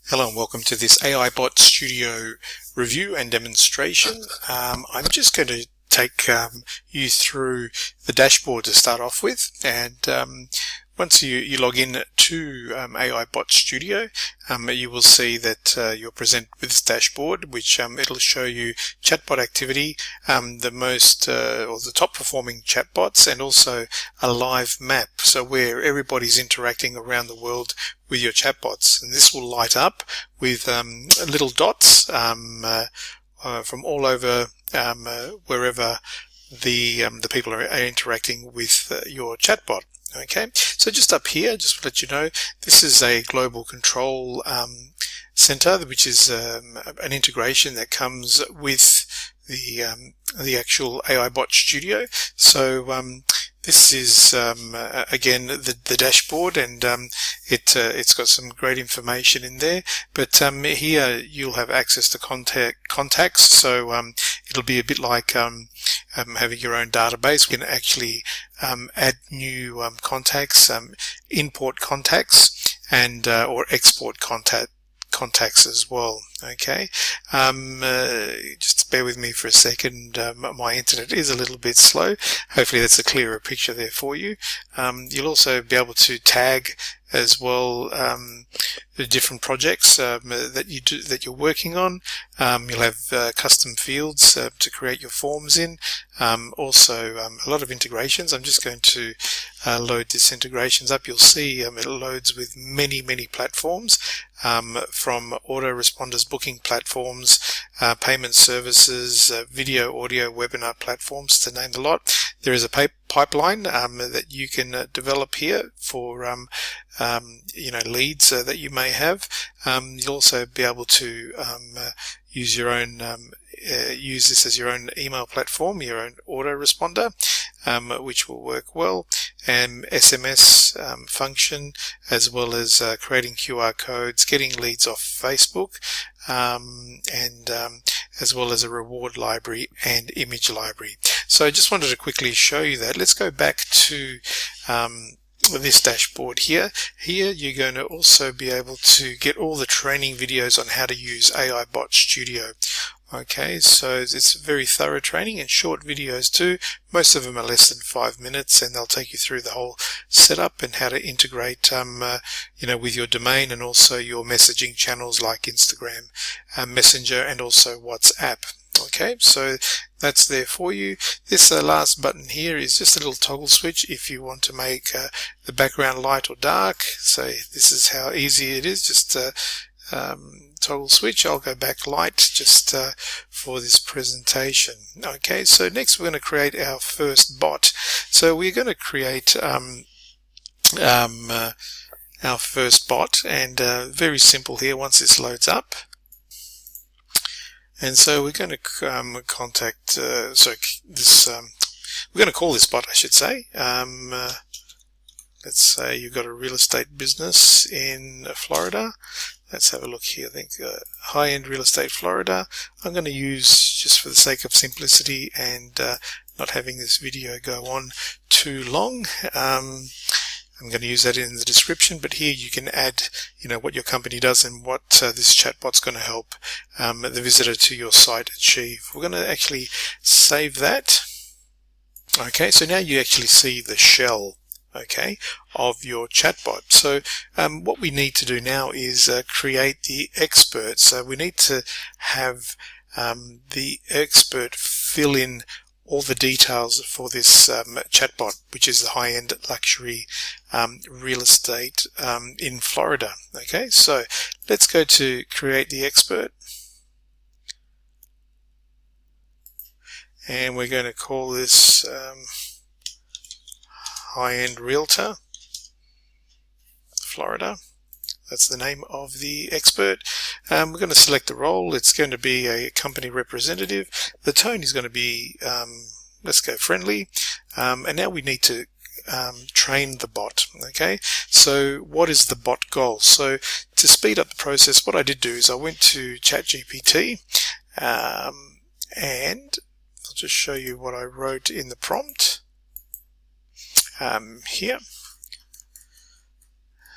Hello and welcome to this AIBot Studio review and demonstration. I'm just going to take you through the dashboard to start off with, and once you log in to AIBot Studio, you will see that you're presented with this dashboard, which it'll show you chatbot activity, the most or the top performing chatbots, and also a live map, so where everybody's interacting around the world with your chatbots. And this will light up with little dots from all over wherever the people are interacting with your chatbot. Okay, so just up here, just to let you know, this is a global control center, which is an integration that comes with the actual AIBot Studio. So this is again the dashboard, and it's got some great information in there. But here you'll have access to contacts, so it'll be a bit like having your own database. We can actually add new contacts, import contacts, and or export contacts as well. Okay, just bear with me for a second. My internet is a little bit slow. Hopefully that's a clearer picture there for you. You'll also be able to tag as well the different projects that you're working on. You'll have custom fields to create your forms in. Also a lot of integrations. I'm just going to load this integrations up. You'll see it loads with many platforms, from autoresponders, booking platforms, payment services, video, audio, webinar platforms, to name a lot. There is a pipeline that you can develop here for leads that you may have. You'll also be able to use your own use this as your own email platform, your own autoresponder, which will work well, and SMS function, as well as creating QR codes, getting leads off Facebook, and as well as a reward library and image library. So I just wanted to quickly show you that. Let's go back to this dashboard here. Here you're going to also be able to get all the training videos on how to use AIBot Studio. Okay, so it's very thorough training and short videos too. Most of them are less than 5 minutes, and they'll take you through the whole setup and how to integrate with your domain, and also your messaging channels like Instagram, Messenger, and also WhatsApp. Okay, so that's there for you. This last button here is just a little toggle switch if you want to make the background light or dark. So this is how easy it is. Just toggle switch. I'll go back light just for this presentation. Okay, so next we're going to create our first bot. So we're going to create our first bot, and very simple here once this loads up. And so we're going to contact, we're going to call this bot, I should say. Let's say you've got a real estate business in Florida. Let's have a look here. I think high-end real estate Florida. I'm going to use, just for the sake of simplicity and not having this video go on too long, I'm going to use that in the description, but here you can add, what your company does and what this chatbot's going to help the visitor to your site achieve. We're going to actually save that. Okay, so now you actually see the shell, okay, of your chatbot. So what we need to do now is create the expert. So we need to have the expert fill in all the details for this chatbot, which is the high-end luxury real estate in Florida. Okay, so let's go to create the expert, and we're going to call this high-end realtor Florida. That's the name of the expert. We're going to select the role. It's going to be a company representative. The tone is going to be, let's go friendly. And now we need to train the bot. Okay, so what is the bot goal? So to speed up the process, what I did do is I went to ChatGPT, and I'll just show you what I wrote in the prompt here.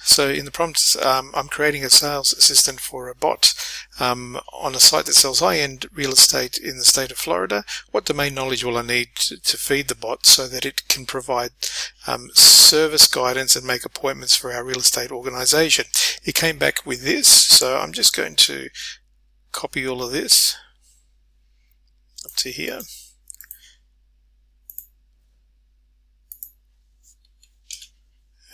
So in the prompts, I'm creating a sales assistant for a bot on a site that sells high-end real estate in the state of Florida. What domain knowledge will I need to feed the bot so that it can provide service guidance and make appointments for our real estate organization? It came back with this, so I'm just going to copy all of this up to here.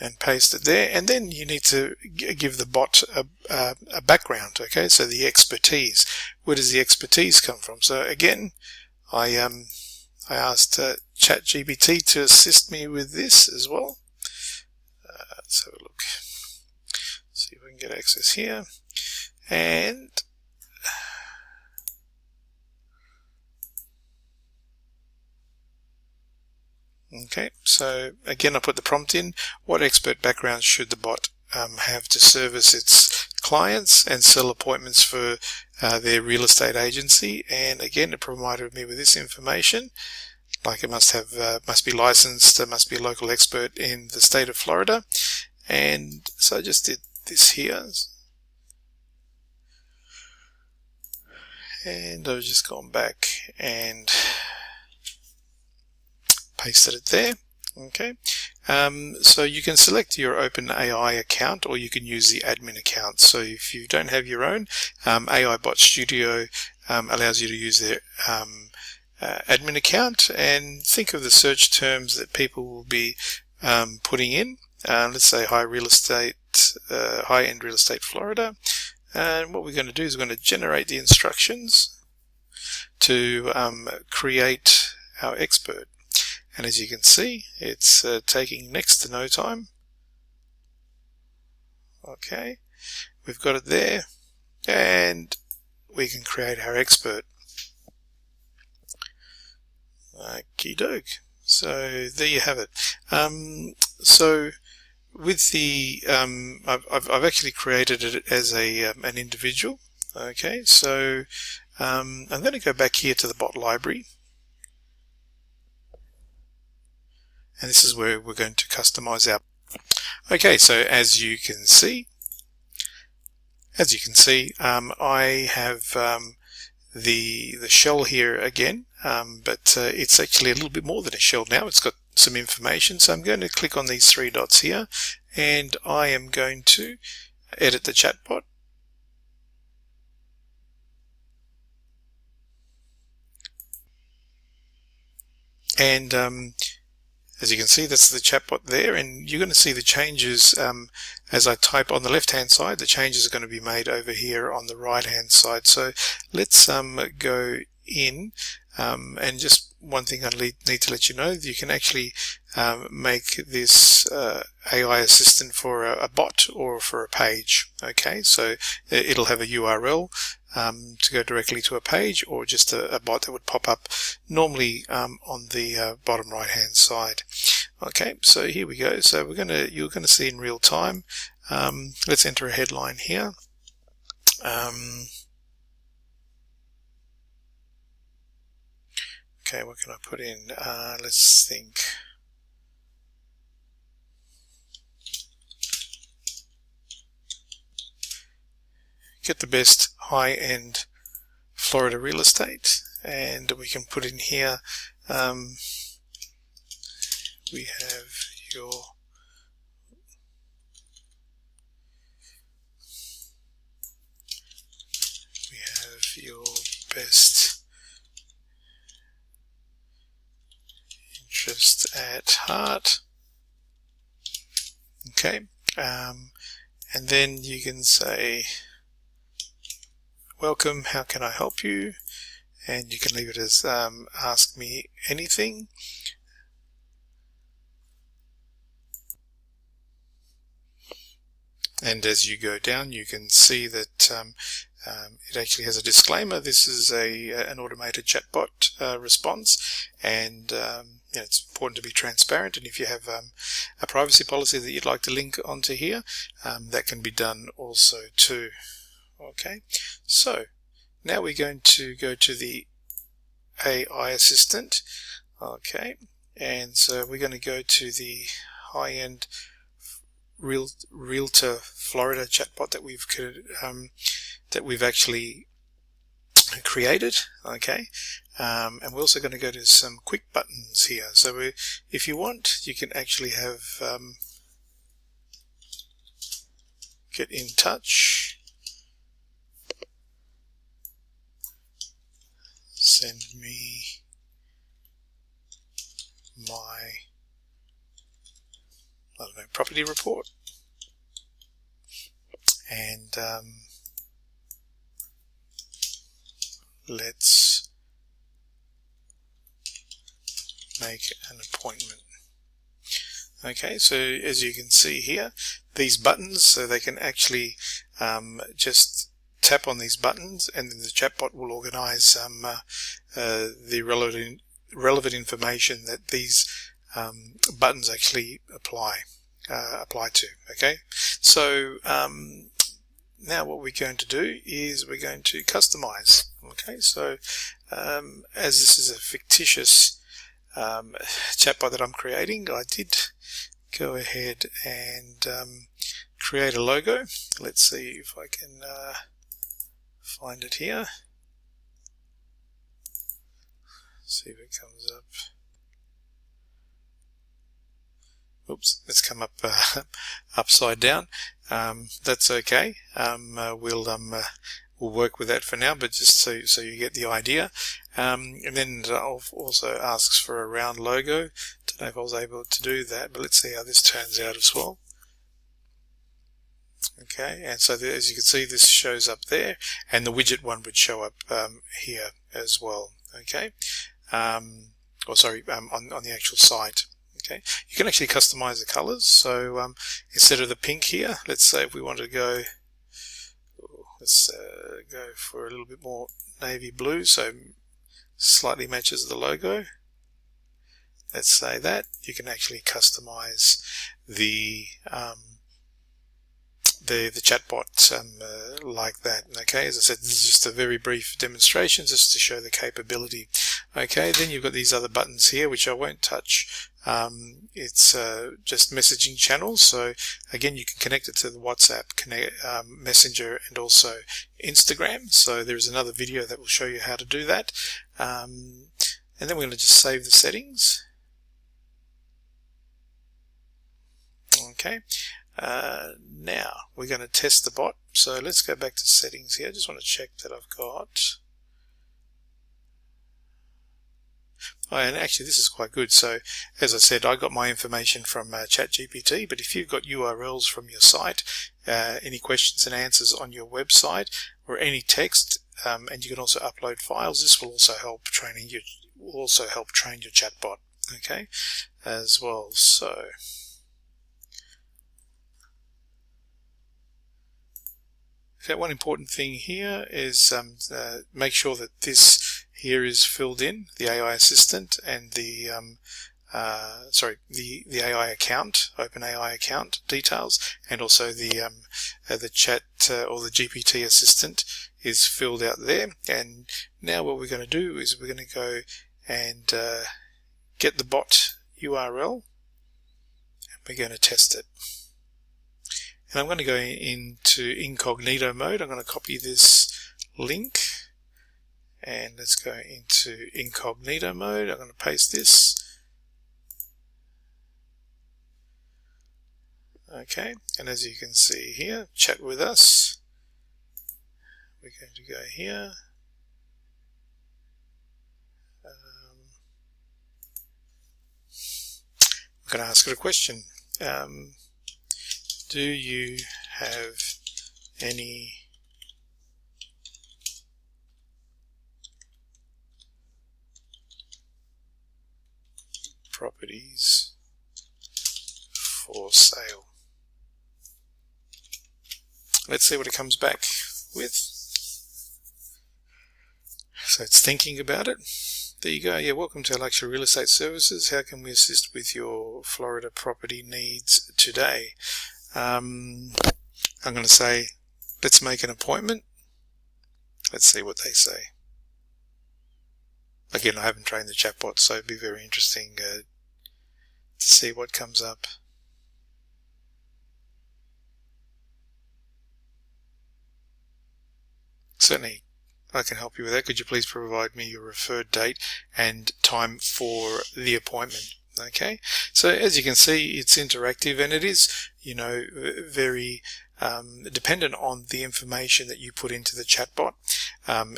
And paste it there, and then you need to give the bot a background. Okay, so the expertise. Where does the expertise come from? So again, I asked ChatGPT to assist me with this as well. Let's have a look. See if we can get access here, and okay, so again I put the prompt in. What expert background should the bot have to service its clients and sell appointments for their real estate agency? And again, it provided me with this information, like it must be licensed, it must be a local expert in the state of Florida. And so I just did this here, and I've just gone back and pasted it there. Okay, so you can select your OpenAI account, or you can use the admin account. So if you don't have your own, AIBot Studio allows you to use their admin account, and think of the search terms that people will be putting in. Let's say high-end real estate Florida. And what we're going to do is we're going to generate the instructions to create our expert. And as you can see, it's taking next to no time. Okay, we've got it there, and we can create our expert. Okie doke. So there you have it. So with the I've actually created it as an individual. Okay, so I'm going to go back here to the bot library. And this is where we're going to customize our. Okay, so as you can see, I have the shell here again, but it's actually a little bit more than a shell now. It's got some information. So I'm going to click on these three dots here, and I am going to edit the chatbot. And as you can see, that's the chatbot there, and you're going to see the changes as I type on the left-hand side. The changes are going to be made over here on the right-hand side. So let's go in, and just one thing I need to let you know, you can actually make this AI assistant for a bot or for a page. Okay, so it'll have a URL to go directly to a page, or just a bot that would pop up normally on the bottom right hand side. Okay, so here we go. So you're gonna see in real time. Let's enter a headline here. Okay, what can I put in? Let's think. Get the best high-end Florida real estate, and we can put in here, we have your best interest at heart. Okay, and then you can say, welcome, how can I help you? And you can leave it as ask me anything. And as you go down, you can see that it actually has a disclaimer. This is an automated chatbot response, and it's important to be transparent. And if you have a privacy policy that you'd like to link onto here, that can be done also too. Okay, so now we're going to go to the AI assistant. Okay, and so we're going to go to the high-end Realtor Florida chatbot that we've actually created. Okay, and we're also going to go to some quick buttons here. So if you want, you can actually have get in touch, send me my, I don't know, property report, and let's make an appointment. Okay, so as you can see here, these buttons, so they can actually just tap on these buttons, and then the chatbot will organize the relevant information that these buttons actually apply to. Okay, so now what we're going to do is we're going to customize. Okay, so as this is a fictitious chatbot that I'm creating, I did go ahead and create a logo. Let's see if I can find it here. See if it comes up. Oops, it's come up upside down. That's okay. We'll work with that for now, but just so you get the idea. And then it also asks for a round logo. Don't know if I was able to do that, but let's see how this turns out as well. Okay, and so as you can see, this shows up there, and the widget one would show up here as well. Okay, on the actual site. Okay, you can actually customize the colors. So instead of the pink here, let's say if we want to go, let's go for a little bit more navy blue, so slightly matches the logo. Let's say that you can actually customize the chatbot like that. Okay, as I said, this is just a very brief demonstration just to show the capability. Okay, then you've got these other buttons here which I won't touch. It's just messaging channels, so again you can connect it to the WhatsApp, Messenger, and also Instagram. So there's another video that will show you how to do that, and then we're going to just save the settings. Okay, now we're going to test the bot. So let's go back to settings here. I just want to check that I've got. Oh, and actually this is quite good. So as I said, I got my information from ChatGPT, but if you've got URLs from your site, any questions and answers on your website, or any text, and you can also upload files, this will also help train your chatbot, okay, as well. So okay, one important thing here is make sure that this here is filled in, the AI assistant and the AI account, OpenAI account details, and also the chat or the GPT assistant is filled out there. And now what we're going to do is we're going to go and get the bot URL, and we're going to test it. And I'm going to go into incognito mode. I'm going to copy this link, and let's go into incognito mode. I'm going to paste this. Okay, and as you can see here, chat with us. We're going to go here. I'm going to ask it a question. Do you have any properties for sale? Let's see what it comes back with. So it's thinking about it. There you go. Yeah, welcome to Luxury Real Estate Services. How can we assist with your Florida property needs today? I'm going to say, let's make an appointment. Let's see what they say. Again, I haven't trained the chatbot, so it'd be very interesting to see what comes up. certainly I can help you with that. Could you please provide me your referred date and time for the appointment? Okay, so as you can see, it's interactive, and it is, very dependent on the information that you put into the chatbot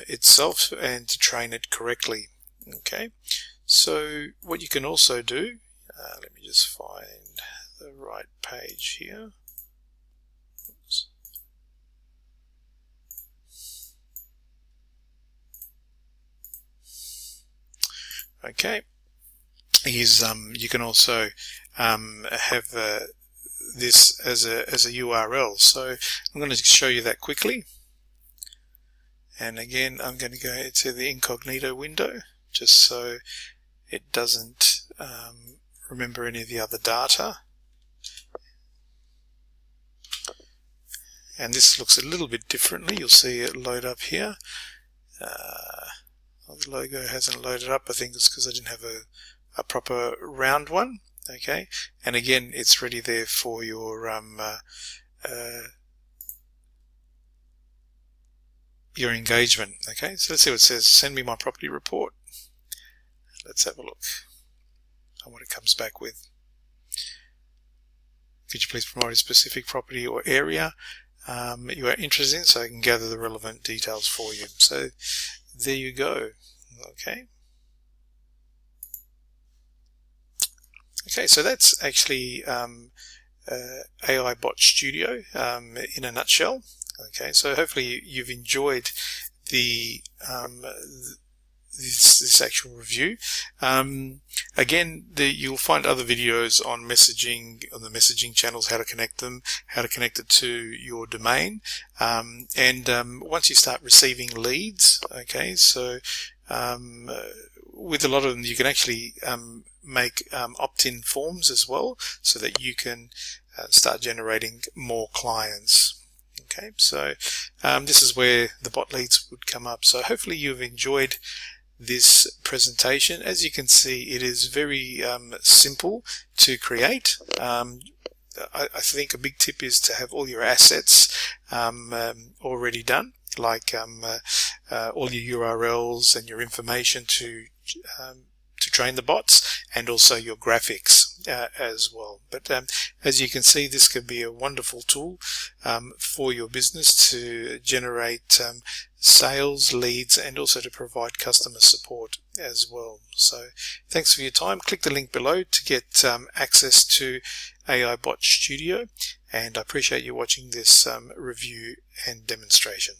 itself, and to train it correctly. Okay, so what you can also do, let me just find the right page here. Oops. Okay, you can also have this as a URL. So I'm going to show you that quickly. And again, I'm going to go to the incognito window, just so it doesn't remember any of the other data. And this looks a little bit differently. You'll see it load up here. The logo hasn't loaded up. I think it's because I didn't have a proper round one. Okay, and again, it's ready there for your engagement. Okay, so let's see what it says. Send me my property report. Let's have a look on what it comes back with. Could you please promote a specific property or area you are interested in, so I can gather the relevant details for you. So there you go. Okay. Okay, so that's actually AIBot Studio in a nutshell. Okay, so hopefully you've enjoyed the this actual review. Again, you'll find other videos on messaging, on the messaging channels, how to connect them, how to connect it to your domain, and once you start receiving leads, okay, so with a lot of them you can actually make opt-in forms as well, so that you can start generating more clients. Okay, so this is where the bot leads would come up. So hopefully you've enjoyed this presentation. As you can see, it is very simple to create. I think a big tip is to have all your assets already done, like all your URLs and your information to train the bots, and also your graphics as well. But as you can see, this can be a wonderful tool for your business to generate sales, leads, and also to provide customer support as well. So thanks for your time. Click the link below to get access to AIBot Studio, and I appreciate you watching this review and demonstration.